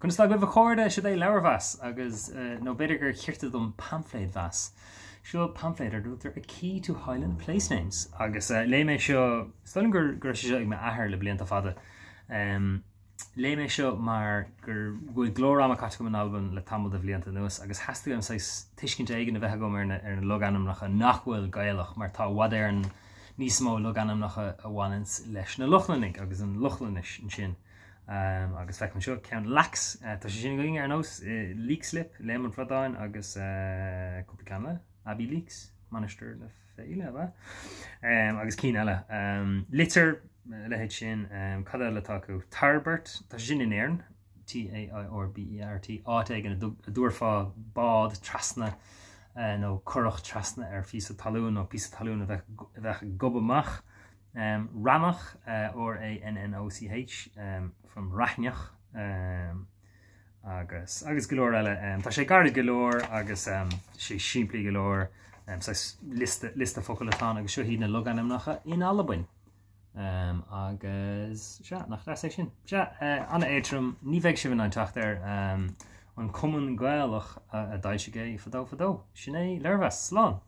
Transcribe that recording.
Chun sta go bh chóirde si é leabhas agus nó beidir gur chiirta dom pamphlet vas. Seo pamphlet ar dútar a key to Highland Placenames agus le mé seo stoilm gur seo ag me ahar le blianta fada. Le mé seo mar gur bhfuil glórama caite go an album le tamil de blianta nuas agus hasú am sais tuiscint aigen a bheith go ar na loganam nach a nachhfuil gaiilech mar tá wad ar an níos mó loganam nach a bhhaint leis na luchlanig agus an luchlanis an sin. Agus feic man seo ceann lax tá sé sin going ar nós leakslip lemon fradáin agus cúpla canla Abby Leaks manister le féile bha agus cí eile litter lehéid sin cada le taú Tarbert tá sin in éirn TAIRBERT áit ag an a dúrfá bád trasna nó choracht trasna ar fís a talún nó pí talún a bheith gobamach Ramach or ANNOCH from Rachneach agus golóir eile tá sé garda golóir agus sé siimplí golóir lista focail atá agus seo híad na loganam nacha in albain agus nach sé sin anna éitrim ní bheith si bhna tacht ar an cuman gailech a daise gé fadó sin é leirmhas slán.